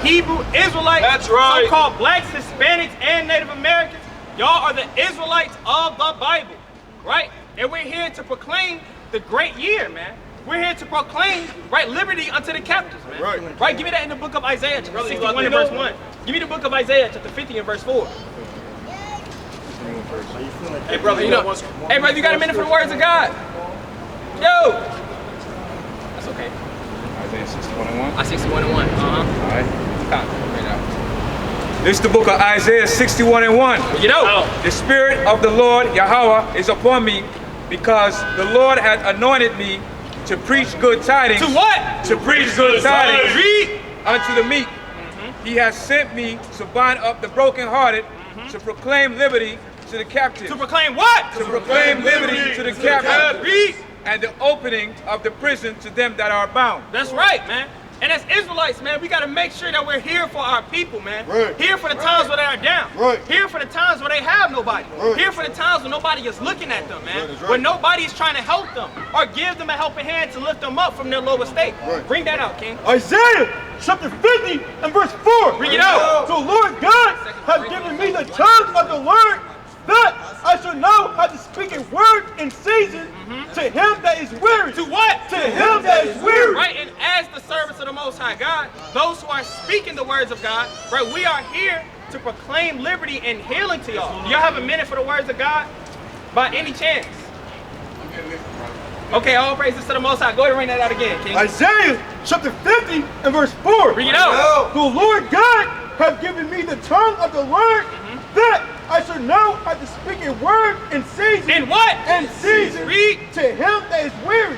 Hebrew Israelites, that's right, so-called blacks, Hispanics, and Native Americans. Y'all are the Israelites of the Bible, right? And we're here to proclaim the great year, man. We're here to proclaim, right, liberty unto the captives, man. Right? Give me that in the book of Isaiah, chapter 61 and verse 1. Give me the book of Isaiah, chapter 50 and verse 4. Hey, brother, you got a minute for the words of God? Yo! That's okay. Isaiah 61 and 1? 61 and 1, All right. This is the book of Isaiah 61 and 1. You know. The Spirit of the Lord Yahweh is upon me, because the Lord hath anointed me to preach good tidings. To what? To preach good tidings. Read. Unto the meek. He has sent me to bind up the brokenhearted, to proclaim liberty to the captives. To proclaim what? To proclaim liberty to the captives. Read. And the opening of the prison to them that are bound. That's right, man. And as Israelites, man, we got to make sure that we're here for our people, man. Here for the times where they are down. Here for the times where they have nobody. Here for the times when nobody is looking at them, man. When nobody is trying to help them or give them a helping hand to lift them up from their lower state. Bring that out, King. Isaiah chapter 50 and verse 4. Bring it out. So Lord God has given me the tongue of the Lord, that I shall know how to speak a word in season to him that is weary. To what? To him that is weary. Right, and as the servants of the Most High God, those who are speaking the words of God, right, we are here to proclaim liberty and healing to y'all. Do y'all have a minute for the words of God? By any chance? Okay, all praises to the Most High. Go ahead and ring that out again, King. Isaiah chapter 50 and verse 4. Bring it out. The Lord God hath given me the tongue of the Lord, that I shall know how to speak a word in season. In what? In season. Read. To him that is weary.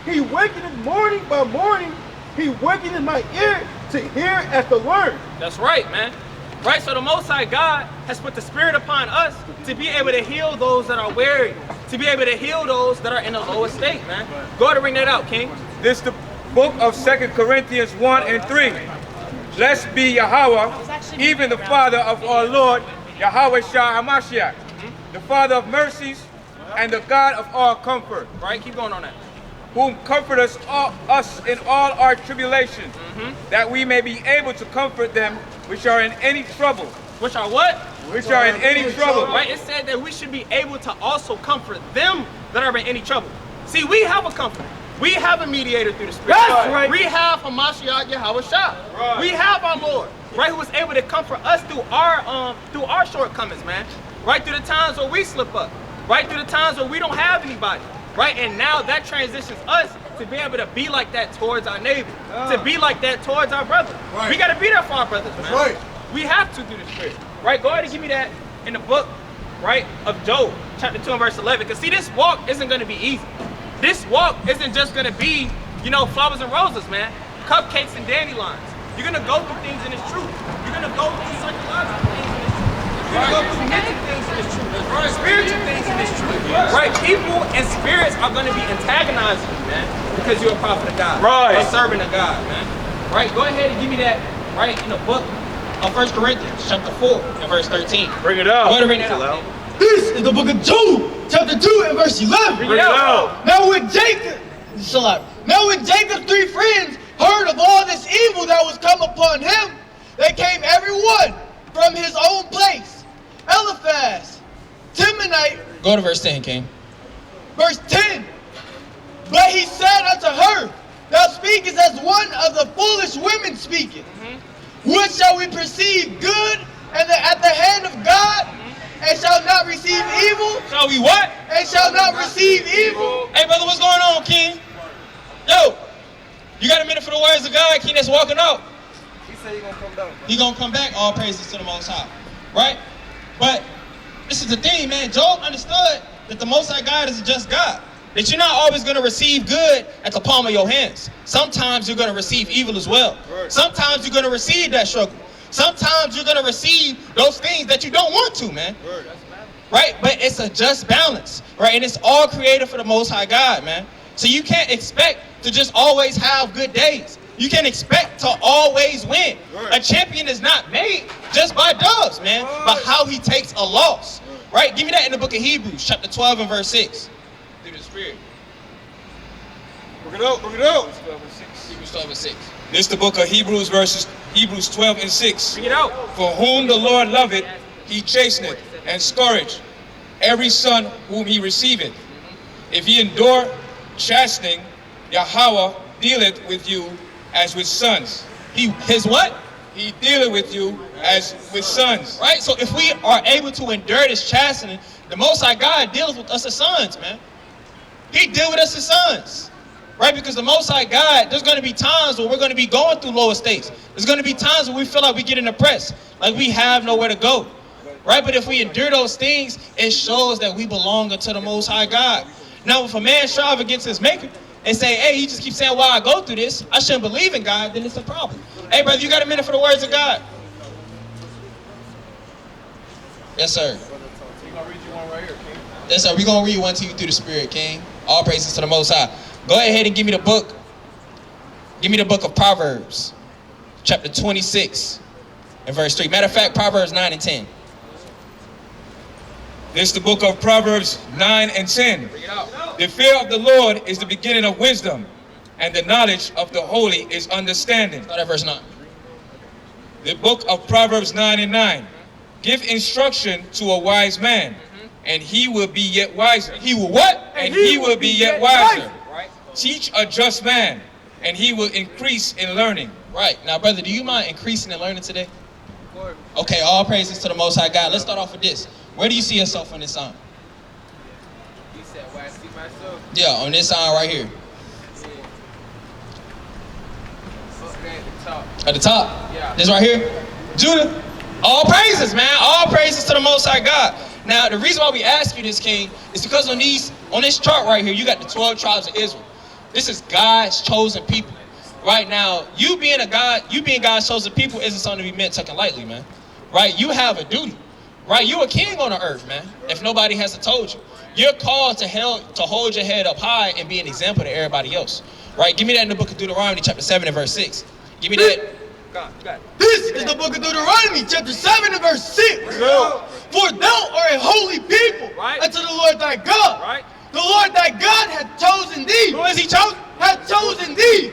He wakeneth morning by morning. He wakeneth my ear to hear as to learn. That's right, man. Right, so the Most High God has put the Spirit upon us to be able to heal those that are weary, to be able to heal those that are in a lower state, man. Go ahead and bring that out, King. This is the book of 2 Corinthians 1 and 3. Blessed be Yahweh, even the Father of our Lord, Yahweh Shah HaMashiach, the Father of mercies and the God of all comfort. Right, keep going on that. Whom comfort us in all our tribulation, that we may be able to comfort them which are in any trouble. Which are what? Which are in any trouble. Right, it said that we should be able to also comfort them that are in any trouble. See, we have a comforter. We have a mediator through the Spirit. That's right. We have Hamashiach Yahweh Shah. We have our Lord, right, who was able to comfort us through our shortcomings, man. Right, through the times where we slip up. Right, through the times where we don't have anybody. Right, and now that transitions us to be able to be like that towards our neighbor, to be like that towards our brother. We got to be there for our brothers, man. We have to do the Spirit. Right, go ahead and give me that in the book, right, of Job, chapter 2 and verse 11. Because see, this walk isn't going to be easy. This walk isn't just going to be, you know, flowers and roses, man. Cupcakes and dandelions. You're going to go through things in this truth. You're going to go through psychological things in this truth. You're going to go through mental things in this truth. Spiritual things in this truth. Right? People and spirits are going to be antagonizing you, man, because you're a prophet of God. A servant of God, man. Right? Go ahead and give me that, right, in the book of 1 Corinthians, chapter 4, and verse 13. Bring it out. Go ahead and bring that out. This is the book of Job, chapter 2 and verse 11. Bring it out. Now when Jacob's 3 friends heard of all this evil that was come upon him, they came every one from his own place. Eliphaz, Temanite. Go to verse 10, King. Verse 10. But he said unto her, thou speakest as one of the foolish women speaketh. What shall we perceive good at the hand of God, and shall not receive evil? Shall we what? And shall not receive evil. Hey, brother, what's going on, King? Yo, you got a minute for the words of God, King, that's walking out? He said he gonna come back. He gonna come back, all praises to the Most High, right? But this is the thing, man. Job understood that the Most High God is a just God. That you're not always going to receive good at the palm of your hands. Sometimes you're going to receive evil as well. Sometimes you're going to receive that struggle. Sometimes you're going to receive those things that you don't want to, man. Right? But it's a just balance, right? And it's all created for the Most High God, man. So you can't expect to just always have good days. You can't expect to always win. A champion is not made just by dubs, man, but how he takes a loss. Right? Give me that in the book of Hebrews, chapter 12 and verse 6. Through the Spirit. Bring it out. Bring it out. Hebrews 12 and 6. This is the book of Hebrews 12 and 6. Bring it out. For whom the Lord loveth, he chasteneth, and scourge every son whom he receiveth. If ye endure chastening, Yahweh dealeth with you as with sons. His what? He dealeth with you as with sons. Right? So if we are able to endure this chastening, the Most High God deals with us as sons, man. He deals with us as sons. Right? Because the Most High God, there's going to be times where we're going to be going through lower states. There's going to be times where we feel like we're getting oppressed, like we have nowhere to go. Right? But if we endure those things, it shows that we belong unto the Most High God. Now, if a man strive against his maker and say, hey, he just keeps saying, why I go through this, I shouldn't believe in God, then it's a problem. Hey, brother, you got a minute for the words of God? Yes, sir. Yes, sir. We're going to read one to you through the Spirit, King. All praises to the Most High. Go ahead and give me the book. Give me the book of Proverbs, chapter 26 and verse 3. Matter of fact, Proverbs 9 and 10. This is the book of Proverbs 9 and 10. The fear of the Lord is the beginning of wisdom, and the knowledge of the holy is understanding. Start at verse 9. The book of Proverbs 9 and 9. Give instruction to a wise man, and he will be yet wiser. He will what? And he will be yet wiser. Teach a just man, and he will increase in learning. Right. Now, brother, do you mind increasing in learning today? Okay, all praises to the Most High God. Let's start off with this. Where do you see yourself on this song? You said where I see myself? Yeah, on this song right here. Okay, at the top. At the top? Yeah. This right here? Judah. All praises, man. All praises to the Most High God. Now, the reason why we ask you this, King, is because on this chart right here, you got the 12 tribes of Israel. This is God's chosen people. Right now, you being God's chosen people isn't something to be meant taken lightly, man. Right? You have a duty. Right? You're a king on the earth, man. If nobody hasn't told you. You're called to hold your head up high and be an example to everybody else. Right? Give me that in the book of Deuteronomy, chapter 7 and verse 6. Give me that. God. This is the book of Deuteronomy, chapter 7 and verse 6. For thou art a holy people unto the Lord thy God. Right? The Lord thy God hath chosen thee. Who is he chosen? Hath chosen thee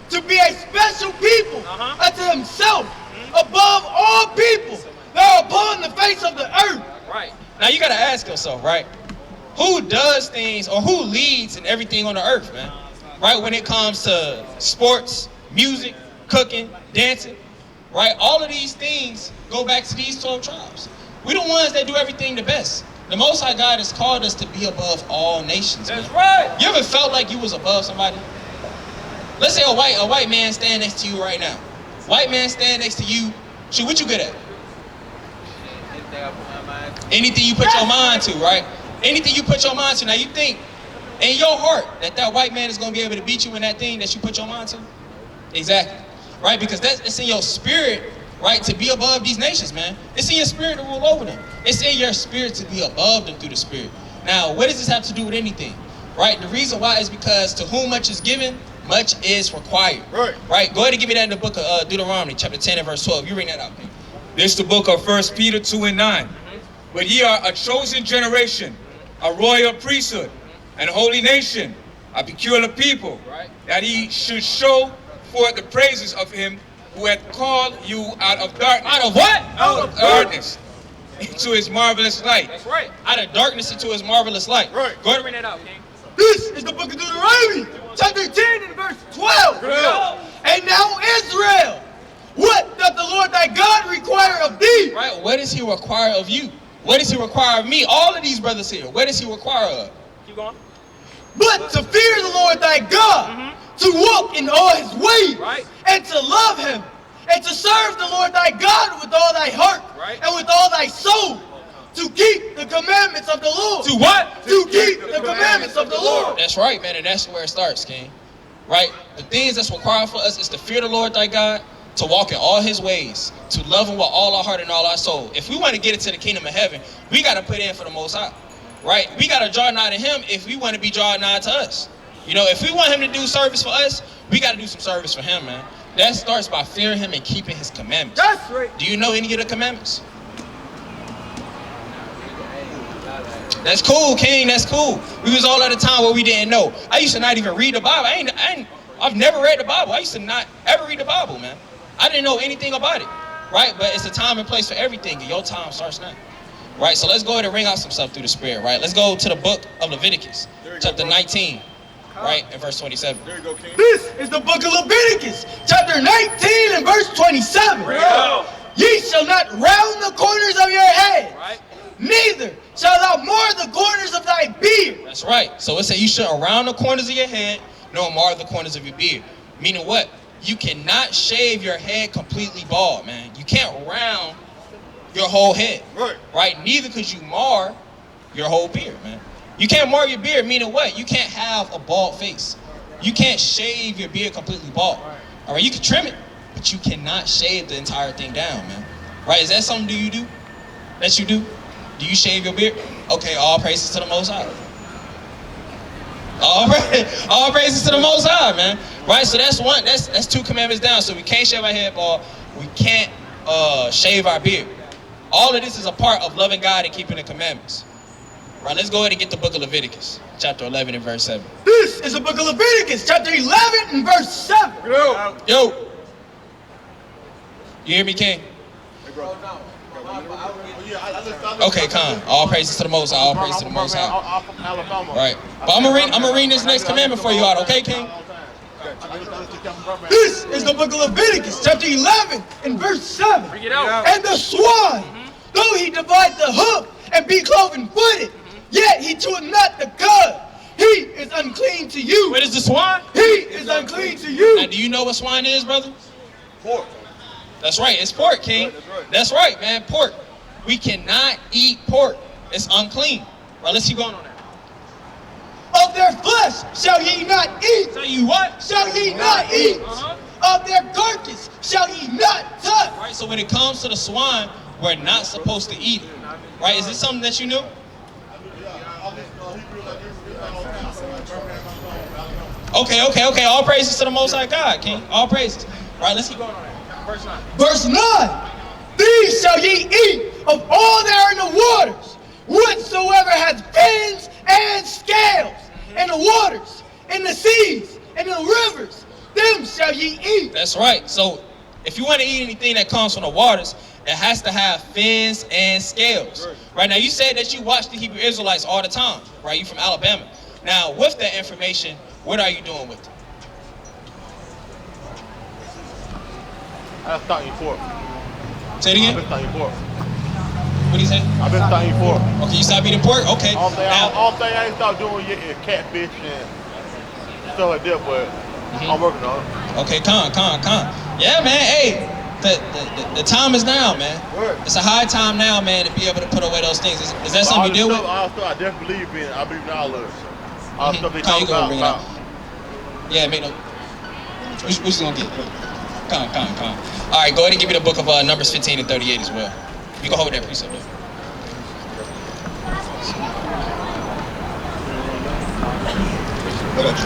to be a special people unto himself above all people that are upon the face of the earth. Right. Now you got to ask yourself, right? Who does things or who leads in everything on the earth, man? Right? When it comes to sports, music, cooking, dancing, right? All of these things go back to these 12 tribes. We the ones that do everything the best. The Most High God has called us to be above all nations. That's right. You ever felt like you was above somebody? Let's say a white man stand next to you right now. White man stand next to you. Shoot, what you good at? Anything I put my mind to. Anything you put your mind to, right? Anything you put your mind to. Now you think in your heart that white man is going to be able to beat you in that thing that you put your mind to? Exactly. Right? Because it's in your spirit, right, to be above these nations, man. It's in your spirit to rule over them. It's in your spirit to be above them through the Spirit. Now, what does this have to do with anything? Right? The reason why is because to whom much is given, much is required. Right? Go ahead and give me that in the book of Deuteronomy, chapter 10 and verse 12. You read that out, man. This is the book of 1 Peter 2 and 9. But ye are a chosen generation, a royal priesthood, and holy nation, a peculiar people, that he should show forth the praises of him who hath called you out of darkness. Out of what? Out of darkness into his marvelous light. That's right. Out of darkness into his marvelous light. Go ahead and bring that out, King. This is the book of Deuteronomy, chapter 10 and verse 12. And now Israel, what doth the Lord thy God require of thee? Right, what does he require of you? What does he require of me? All of these brothers here, what does he require of? Keep going. But to fear the Lord thy God, to walk in all his ways, and to love him, and to serve the Lord thy God with all thy heart, and with all thy soul, to keep the commandments of the Lord. To what? To keep the commandments of the Lord. That's right, man, and that's where it starts, King. Right? The things that's required for us is to fear the Lord thy God, to walk in all his ways, to love him with all our heart and all our soul. If we want to get into the kingdom of heaven, we got to put in for the Most High. Right? We got to draw nigh to him if we want to be drawn nigh to us. You know, if we want him to do service for us, we got to do some service for him, man. That starts by fearing him and keeping his commandments. That's right. Do you know any of the commandments? That's cool, King. That's cool. We was all at a time where we didn't know. I used to not even read the Bible. I've never read the Bible. I used to not ever read the Bible, man. I didn't know anything about it, right? But it's a time and place for everything, and your time starts now. Right, so let's go ahead and ring out some stuff through the Spirit, right? Let's go to the book of Leviticus, chapter 19, right, and verse 27. There you go, King. This is the book of Leviticus, chapter 19 and verse 27. Ye shall not round the corners of your head, Right. neither shalt thou mar the corners of thy beard. That's right. So it said you shouldn't round the corners of your head, nor mar the corners of your beard. Meaning what? You cannot shave your head completely bald, man. You can't round your whole head. Right? Neither could you mar your whole beard, man. You can't mar your beard, meaning what? You can't have a bald face. You can't shave your beard completely bald. All right, you can trim it, but you cannot shave the entire thing down, man. Right? Is that something you do? That you do? Do you shave your beard? Okay, all praises to the Most High. All praises to the Most High, man. Right? So that's one. That's 2 commandments down. So we can't shave our head bald. We can't shave our beard. All of this is a part of loving God and keeping the commandments. Right, let's go ahead and get the book of Leviticus, chapter 11 and verse 7. This is the book of Leviticus, chapter 11 and verse 7. Yo. You hear me, King? Okay, Khan. All praises to the Most High. All praises to the Most High. Right. But I'm gonna read this next commandment for you all, okay, King? This is the book of Leviticus, chapter 11 and verse 7. Bring it out. And the swine, though he divide the hoof and be cloven-footed, yet he cheweth not the cud. He is unclean to you. What is the swine? He is unclean to you. Now, do you know what swine is, brother? Pork. That's right. It's pork, King. That's right, man. Pork. We cannot eat pork. It's unclean. Right, let's keep going on that. Of their flesh shall ye not eat. Shall ye what? Shall ye not eat. Of their carcass shall ye not touch. Right, so when it comes to the swine, we're not supposed to eat it. Right, is this something that you knew? Okay. All praises to the Most High God, King. All praises. Right, let's keep going on that. Verse 9. Verse 9. These shall ye eat of all that are in the waters, whatsoever has fins and scales, in the waters, in the seas, and in the rivers, them shall ye eat. That's right. So if you want to eat anything that comes from the waters, it has to have fins and scales. Right, now you said that you watch the Hebrew Israelites all the time, right? You from Alabama. Now with that information, what are you doing with it? I've been eating pork. Say it again? I've been eating pork. What do you say? I've been eating pork. Okay, you stop eating pork? Okay. All thing I ain't start doing yet is catfish and stuff like that, but I'm working on it. Okay, con. Yeah, man, hey, the time is now, man. It's a high time now, man, to be able to put away those things. Is that something you deal with? All stuff I definitely believe in. I believe in all of it. All stuff they Con, talk you gonna bring it about. out. Yeah, make no. What you gonna get? Con. All right, go ahead and give me the book of Numbers 15 and 38 as well. You can hold that precept there.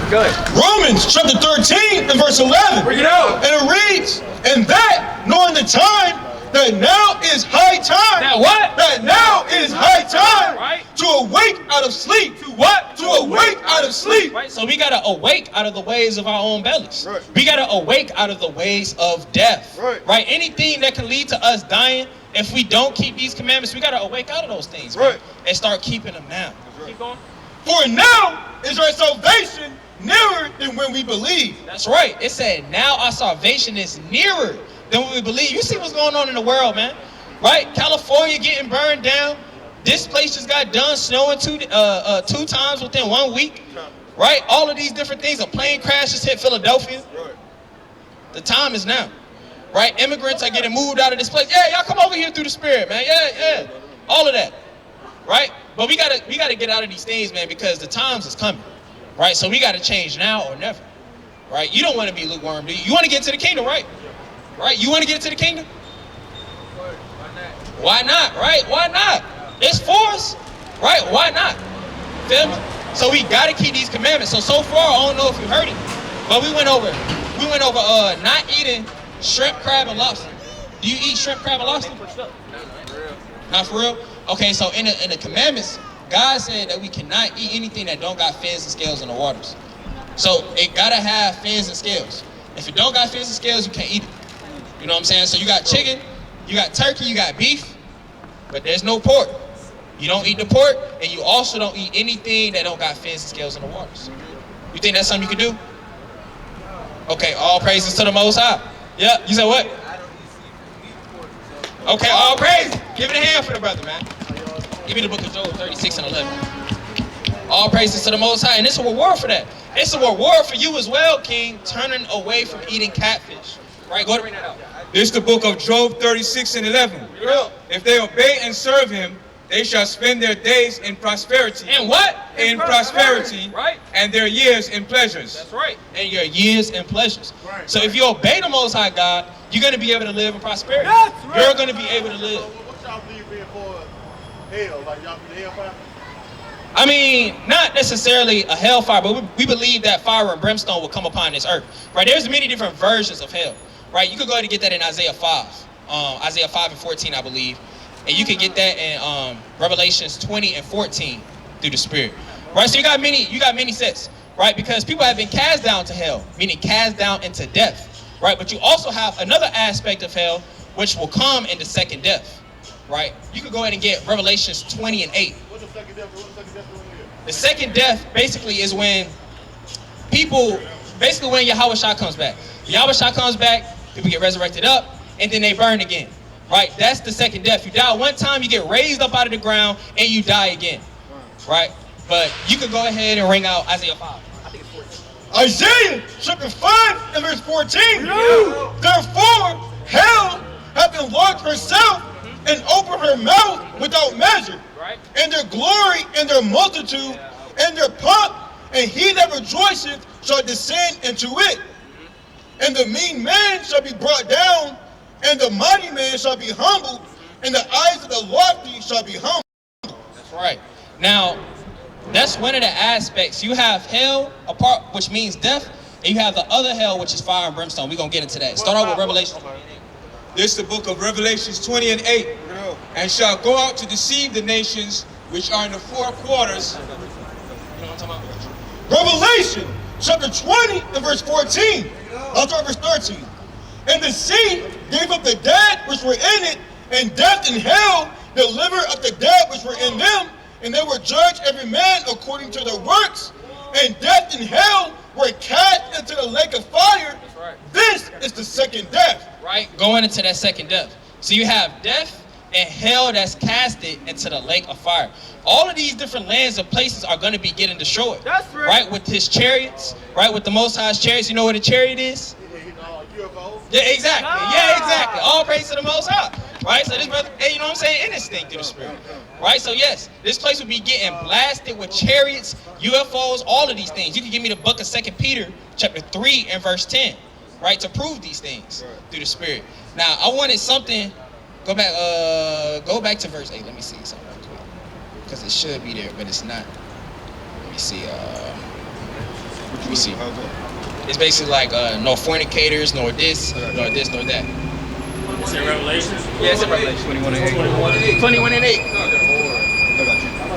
Good. Romans chapter 13 and verse 11. Bring it out. And it reads, and that, knowing the time, that now is high time. That what? That now is high time. Right. To awake out of sleep. To what? To awake out of sleep. Right. So we gotta awake out of the ways of our own bellies. Right. We gotta awake out of the ways of death. Right. Anything that can lead to us dying, if we don't keep these commandments, we gotta awake out of those things, man, Right. and start keeping them now. Keep going. For now is our salvation nearer than when we believe. That's right. It said now our salvation is nearer than when we believe. You see what's going on in the world, man. Right? California getting burned down. This place just got done snowing two times within 1 week. Right? All of these different things. A plane crash just hit Philadelphia. Right. The time is now. Right? Immigrants are getting moved out of this place. Yeah, y'all come over here through the Spirit, man. Yeah. All of that. Right? But we gotta get out of these things, man, because the times is coming. Right? So we gotta change now or never. Right? You don't want to be lukewarm, do you? You want to get to the kingdom, right? Right? You want to get into the kingdom? Why not? Right? Why not? It's for us. Right? Why not? Feel me? So we gotta keep these commandments. So far, I don't know if you heard it, but we went over not eating shrimp, crab, and lobster. Do you eat shrimp, crab, and lobster? Not for real? Okay, so in the commandments, God said that we cannot eat anything that don't got fins and scales in the waters. So it gotta have fins and scales. If it don't got fins and scales, you can't eat it. You know what I'm saying? So you got chicken, you got turkey, you got beef, but there's no pork. You don't eat the pork, and you also don't eat anything that don't got fins and scales in the waters. You think that's something you can do? Okay, all praises to the Most High. Yeah, you said what? Okay, all praise. Give it a hand for the brother, man. Give me the book of Job 36 and 11. All praises to the Most High. And it's a reward for that. It's a reward for you as well, King, turning away from eating catfish. Right, go ahead and read that out. This is the book of Job 36 and 11. If they obey and serve him, they shall spend their days in prosperity. And what? In prosperity. Right. And their years in pleasures. That's right. And your years and pleasures. So if you obey the Most High God, you're going to be able to live in prosperity. That's right. You're going to be able to live. What y'all believe in for hell? Like y'all believe in hellfire? I mean, not necessarily a hellfire, but we believe that fire and brimstone will come upon this earth. Right? There's many different versions of hell. Right? You could go ahead and get that in Isaiah 5. Isaiah 5 and 14, I believe. And you can get that in Revelations 20 and 14 through the Spirit. Right? So you got many sets. Right? Because people have been cast down to hell, meaning cast down into death. Right? But you also have another aspect of hell, which will come in the second death. Right? You could go ahead and get Revelations 20 and 8. What's the second death? What's the second death doing here? The second death basically is when when Yahweh Shah comes back. Yahweh Shah comes back, people get resurrected up, and then they burn again. Right? That's the second death. You die one time, you get raised up out of the ground, and you die again. Right? But you could go ahead and ring out Isaiah 5. I think it's 14. Isaiah chapter 5 and verse 14. Therefore, hell hath enlarged herself and opened her mouth without measure. Right. And their glory and their multitude and their pomp, and he that rejoiceth shall descend into it. And the mean man shall be brought down, and the mighty man shall be humbled, and the eyes of the lofty shall be humbled. That's right. Now, that's one of the aspects. You have hell apart, which means death, and you have the other hell, which is fire and brimstone. We're going to get into that. Start off with Revelation. This is the book of Revelations 20 and 8. And shall go out to deceive the nations which are in the four quarters. You know what I'm talking about? Revelation chapter 20 and verse 14. I'll start verse 13. And the sea gave up the dead which were in it, and death and hell delivered up the dead which were in them, and they were judged every man according to their works. And death and hell were cast into the lake of fire. right. This is the second death. Right? Going into that second death. So you have death and hell that's casted into the lake of fire. All of these different lands and places are going to be getting destroyed. That's right. Right? With his chariots, right? With the Most High's chariots. You know what a chariot is? UFOs. Yeah, exactly. Yeah, exactly. All praise to the Most High. Right? So this brother, hey, you know what I'm saying? In this thing through the Spirit. Right? So yes, this place will be getting blasted with chariots, UFOs, all of these things. You can give me the book of 2 Peter chapter 3 and verse 10. Right? To prove these things through the Spirit. Now, I wanted something. Go back to verse 8. Let me see something real quick. Because it should be there, but it's not. Let me see. Let me see. It's basically like no fornicators, nor this, nor this, nor that. It's in Revelation? Yeah, it's in Revelation 21 and 8. 21 and 8.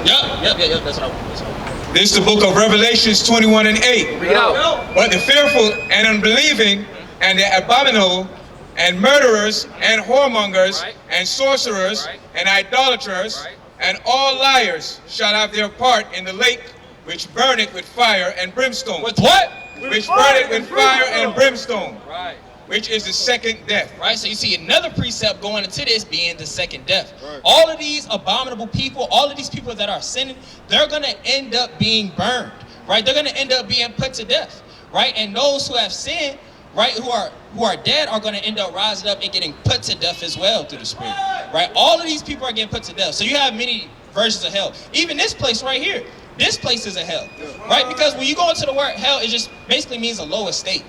Yep, that's what I want. This is the book of Revelations 21 and 8. Read out. But the fearful and unbelieving and the abominable and murderers and whoremongers Right. and sorcerers Right. and idolaters Right. and all liars shall have their part in the lake which burneth with fire and brimstone. With what? Which burneth with fire and brimstone. Right. Which is the second death. Right, so you see another precept going into this being the second death. All of these abominable people, all of these people that are sinning, they're going to end up being burned. Right, they're going to end up being put to death. Right, and those who have sinned, right, who are dead are going to end up rising up and getting put to death as well through the Spirit. Right, all of these people are getting put to death. So you have many versions of hell. Even this place right here, this place is a hell. Right, because when you go into the word hell, it just basically means a lower state.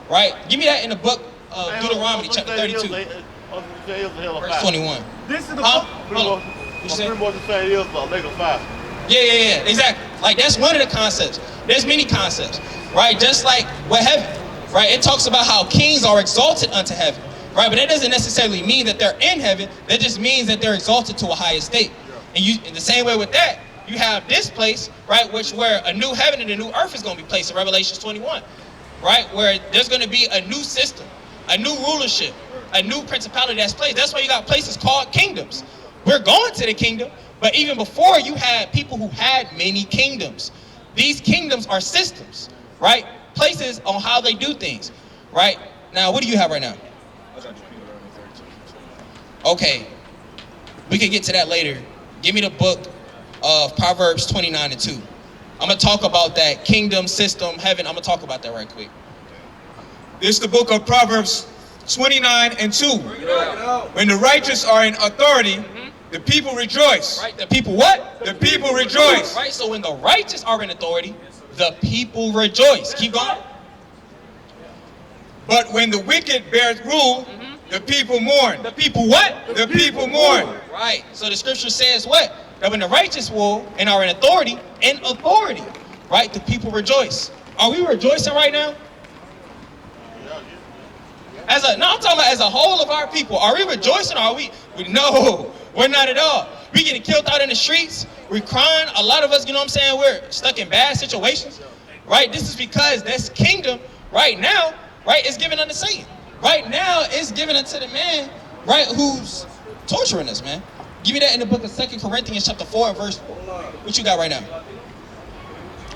Right, give me that in the book of Deuteronomy chapter 32, verse 21. This is the Huh? book. Hold on. You said? Pretty much the same is about lake of fire. Yeah, exactly. Like that's one of the concepts. There's many concepts, right? Just like with heaven, right? It talks about how kings are exalted unto heaven, right? But that doesn't necessarily mean that they're in heaven. That just means that they're exalted to a higher state. And you, in the same way with that, you have this place, right, which where a new heaven and a new earth is going to be placed in Revelation 21, right, where there's going to be a new system, a new rulership, a new principality that's placed. That's why you got places called kingdoms. We're going to the kingdom, but even before, you had people who had many kingdoms. These kingdoms are systems, right, places on how they do things, right? Now, what do you have right now? Okay, we can get to that later. Give me the book of Proverbs 29 and 2. I'm going to talk about that kingdom, system, heaven. I'm going to talk about that right quick. This is the book of Proverbs 29 and 2. When the righteous are in authority, the people rejoice. Right? The people what? The people rejoice. Right? So when the righteous are in authority, the people rejoice. Keep going. But when the wicked bear rule, the people mourn. The people what? The people mourn. Right. So the scripture says what? That when the righteous rule and are in authority, right, the people rejoice. Are we rejoicing right now? I'm talking about as a whole of our people. Are we rejoicing or are we? No, we're not at all. We getting killed out in the streets. We're crying. A lot of us, you know what I'm saying, we're stuck in bad situations, right? This is because this kingdom right now, right, is given unto Satan. Right now, it's given unto the man, right, who's torturing us, man. Give me that in the book of 2 Corinthians chapter 4 and verse 4. What you got right now?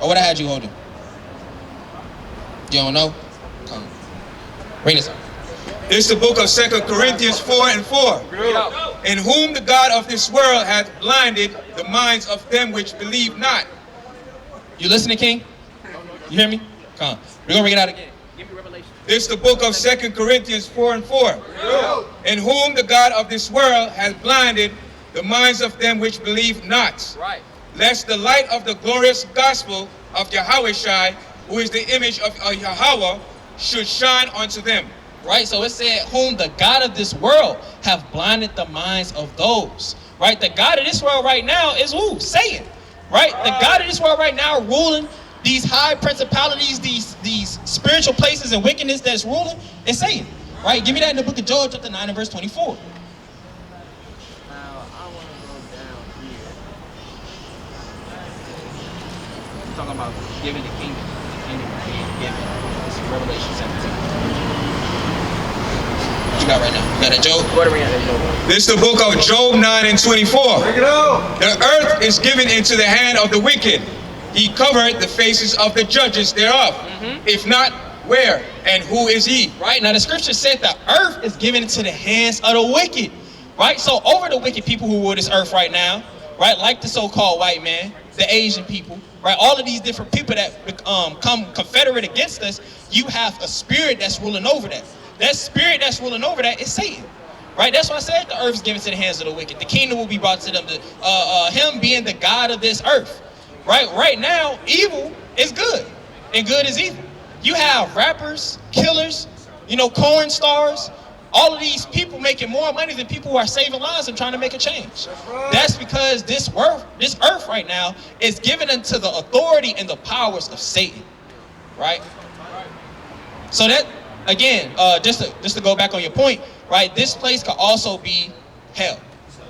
Or what I had you holding? You don't know? Come. Bring this up. It's the book of 2 Corinthians 4 and 4. In whom the God of this world hath blinded the minds of them which believe not. You listening, King? You hear me? Come on. We're going to bring it out again. Give me Revelation. This is the book of 2 Corinthians 4 and 4. In whom the God of this world hath blinded the minds of them which believe not. Right. Lest the light of the glorious gospel of Yahushua, who is the image of Yahweh, should shine unto them. Right, so it said, whom the God of this world have blinded the minds of those. Right, the God of this world right now is who? Satan. Right, the God of this world right now ruling these high principalities, these spiritual places and wickedness that's ruling is Satan. Right, give me that in the book of Job chapter 9 and verse 24. Now, I want to go down here. I'm talking about giving the kingdom being given. This is Revelation 17. What you got right now? You got a Job? What are we at? This is the book of Job 9 and 24. Bring it out. The earth is given into the hand of the wicked. He covered the faces of the judges thereof. If not, where and who is he? Right, now the scripture said the earth is given into the hands of the wicked. Right, so over the wicked people who rule this earth right now, right, like the so-called white man, the Asian people, right, all of these different people that come confederate against us, you have a spirit that's ruling over that. That spirit that's ruling over that is Satan. Right? That's why I said the earth is given to the hands of the wicked. The kingdom will be brought to them. Him being the God of this earth. Right? Right now, evil is good. And good is evil. You have rappers, killers, corn stars. All of these people making more money than people who are saving lives and trying to make a change. That's because this earth right now is given unto the authority and the powers of Satan. Right? So that, again, just to go back on your point, right? This place could also be hell.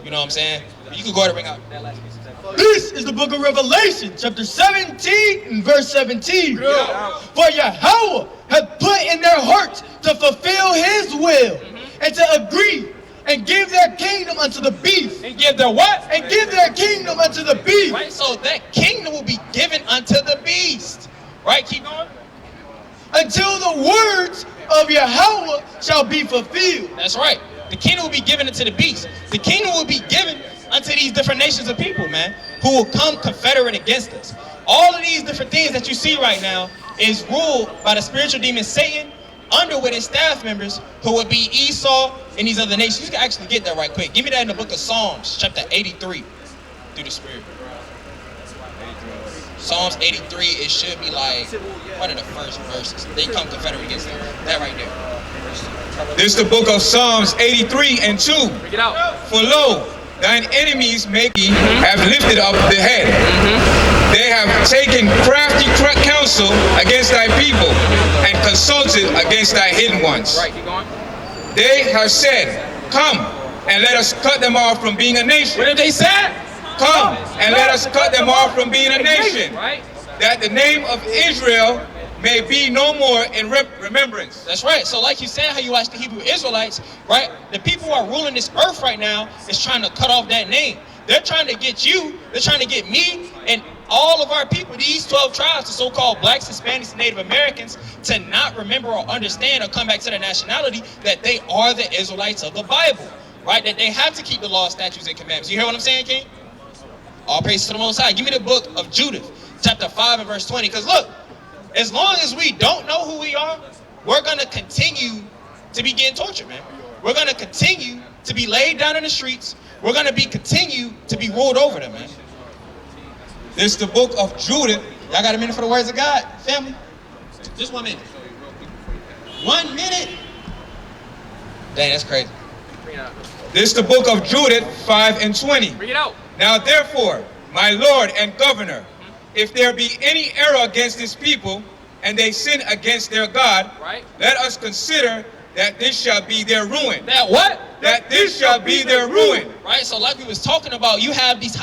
You know what I'm saying? You could go ahead and bring out that last piece. This is the book of Revelation, chapter 17 and verse 17. For Yahweh hath put in their hearts to fulfill his will and to agree and give their kingdom unto the beast. And give their what? And give their kingdom unto the beast. Right? So that kingdom will be given unto the beast. Right? Keep going. Until the words of Yahweh shall be fulfilled. That's right. The kingdom will be given unto the beast. The kingdom will be given unto these different nations of people, man, who will come confederate against us. All of these different things that you see right now is ruled by the spiritual demon Satan, under with his staff members, who would be Esau and these other nations. You can actually get that right quick. Give me that in the book of Psalms, chapter 83, through the Spirit. Psalms 83, it should be like one of the first verses. They come confederate against them. That right there. This is the book of Psalms 83 and 2. Bring it out. For lo, thine enemies have lifted up the head. They have taken crafty counsel against thy people and consulted against thy hidden ones. Right, keep going. They have said, come and let us cut them off from being a nation. What did they say? Come, and let us cut them off from being a nation, Right? that the name of Israel may be no more in remembrance. That's right. So like you said, how you watch the Hebrew Israelites, right? The people who are ruling this earth right now is trying to cut off that name. They're trying to get you, they're trying to get me, and all of our people, these 12 tribes, the so-called blacks, Hispanics, and Native Americans, to not remember or understand or come back to their nationality that they are the Israelites of the Bible, right? That they have to keep the law, statutes, and commandments. You hear what I'm saying, King? All praise to the Most High. Give me the book of Judith, chapter 5 and verse 20. Because look, as long as we don't know who we are, we're going to continue to be getting tortured, man. We're going to continue to be laid down in the streets. We're going to continue to be ruled over them, man. This is the book of Judith. Y'all got a minute for the words of God, family? Just 1 minute. 1 minute. Dang, that's crazy. Bring it out. This is the book of Judith 5 and 20. Bring it out. Now therefore, my Lord and Governor, if there be any error against this people, and they sin against their God, Right. let us consider that this shall be their ruin. That what? That this shall be their ruin. Right, so like we was talking about, you have these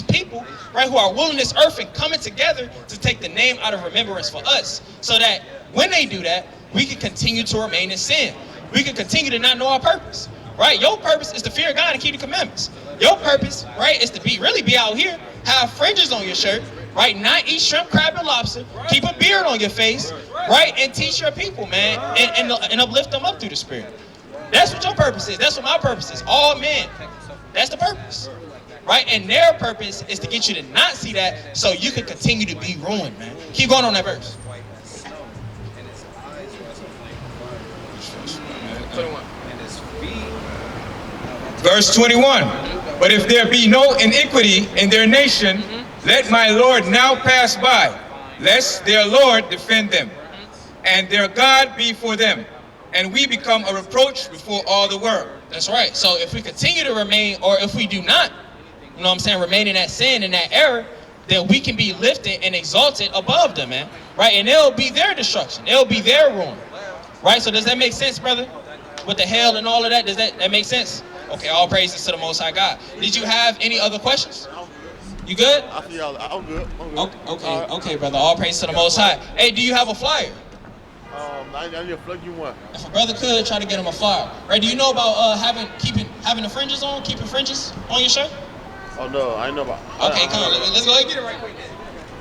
people, right, who are ruling this earth and coming together to take the name out of remembrance for us, so that when they do that, we can continue to remain in sin. We can continue to not know our purpose, right? Your purpose is to fear God and keep the commandments. Your purpose, right, is to really be out here, have fringes on your shirt, right, not eat shrimp, crab, and lobster, keep a beard on your face, right, and teach your people, man, and uplift them up through the Spirit. That's what your purpose is. That's what my purpose is. All men. That's the purpose. Right? And their purpose is to get you to not see that so you can continue to be ruined, man. Keep going on that verse. 21. Verse 21. But if there be no iniquity in their nation, let my Lord now pass by, lest their Lord defend them, and their God be for them, and we become a reproach before all the world. That's right. So if we continue to remain, or if we do not, you know what I'm saying, remain in that sin, in that error, then we can be lifted and exalted above them, man. Right? And it'll be their destruction. It'll be their ruin. Right? So does that make sense, brother? With the hell and all of that, does that make sense? Okay, all praises to the Most High God. Did you have any other questions? You good? I'm good. Okay, brother. All praise to the Most High. Hey, do you have a flyer? I need a plug you want. If a brother could, try to get him a flyer. Right? Do you know about having the fringes on, keeping fringes on your shirt? Oh no, I know about. Okay, come on. Let's go ahead and get it right quick.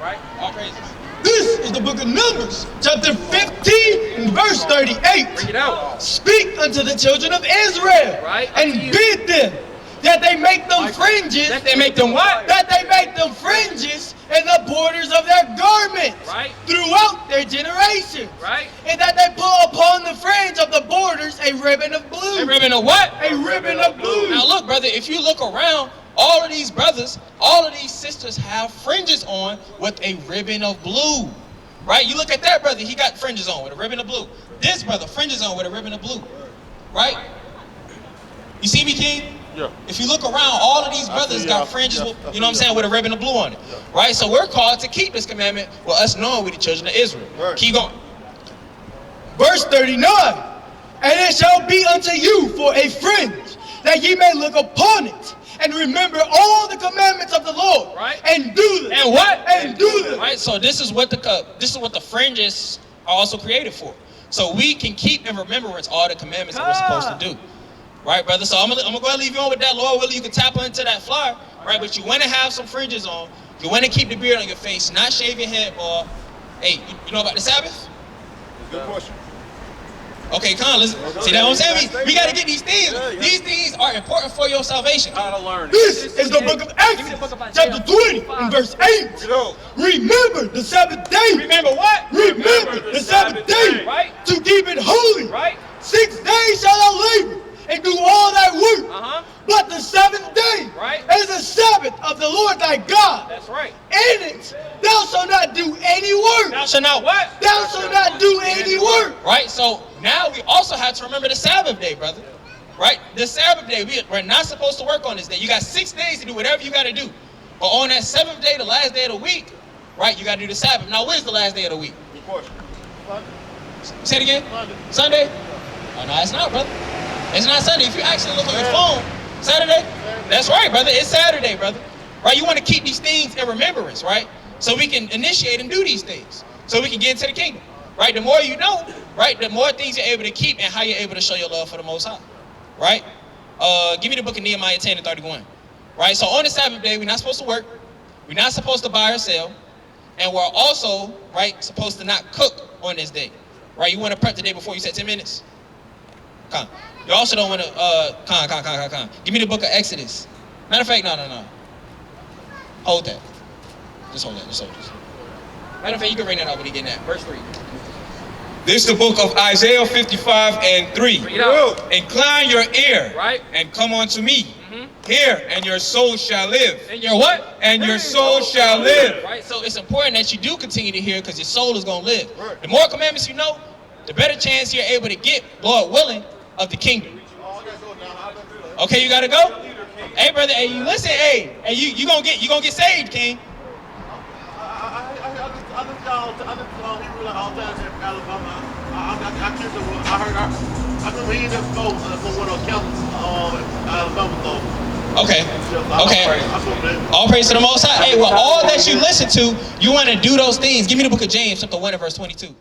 Right? All praises. This is the book of Numbers, chapter 15 and verse 38. Bring it out. Speak unto the children of Israel, Right. and bid them that they make them fringes. That they make them what? That they make them fringes in the borders of their garments, Right. throughout their generations, Right. and that they put upon the fringe of the borders a ribbon of blue. A ribbon of what? A ribbon of blue. Now look, brother, if you look around, all of these brothers, all of these sisters have fringes on with a ribbon of blue. Right? You look at that brother, he got fringes on with a ribbon of blue. This brother, fringes on with a ribbon of blue. Right? You see me, King? Yeah. If you look around, all of these brothers got fringes, with, you know what I'm saying, with a ribbon of blue on it. Right? So we're called to keep this commandment with us knowing we're the children of Israel. Right. Keep going. Verse 39. And it shall be unto you for a fringe, that ye may look upon it, and remember all the commandments of the Lord, Right. and do them. And what? And do them. Right? So this is what the fringes are also created for. So we can keep in remembrance all the commandments that we're supposed to do. Right, brother? So I'm gonna go ahead and leave you on with that. Lord willing, you can tap into that flyer. Right? But you want to have some fringes on. You want to keep the beard on your face, not shave your head, boy. Hey, you know about the Sabbath? Good question. Okay, come on, listen. See that what I'm saying? We got to get these things. These things are important for your salvation. This is the book of Exodus, chapter 20, and verse 8. Remember the Sabbath day. Remember what? Remember the Sabbath day. Right. To keep it holy. Right. 6 days shall thou labor and do all thy work. Uh-huh. But the seventh day Right. is the Sabbath of the Lord thy God. That's right. In it thou shalt not do any work. Thou shalt not what? Thou shalt not do any work. Right? So now we also have to remember the Sabbath day, brother. Right? The Sabbath day, we're not supposed to work on this day. You got 6 days to do whatever you got to do. But on that 7th day, the last day of the week, right, you got to do the Sabbath. Now, when's the last day of the week? Good question. Say it again? Sunday? Oh, no, it's not, brother. It's not Sunday. If you actually look on your phone, Saturday? That's right, brother. It's Saturday, brother. right? You want to keep these things in remembrance, right? So we can initiate and do these things. So we can get into the kingdom, right? The more you know, right, the more things you're able to keep and how you're able to show your love for the Most High, right? Give me the book of Nehemiah 10 and 31, right? So on the Sabbath day, we're not supposed to work. We're not supposed to buy or sell. And we're also, right, supposed to not cook on this day, right? You want to prep the day before. You said 10 minutes? Come. You also don't want to, Give me the book of Exodus. Matter of fact, no. Hold that. Just hold that. Matter of fact, you can bring that up when you get that. Verse 3. This is the book of Isaiah 55 and 3. Incline your ear, right, and come unto me. Hear, and your soul shall live. And your what? And your soul shall live. Right. So it's important that you do continue to hear because your soul is gonna live. The more commandments you know, the better chance you're able to get, Lord willing, of the kingdom. Okay, you gotta go. Hey, brother. Hey, you listen. Hey, you gonna get saved, King. Okay. All praise to the Most High. Hey, well, all that you listen to, you want to do those things. Give me the book of James, chapter 1 and verse 22.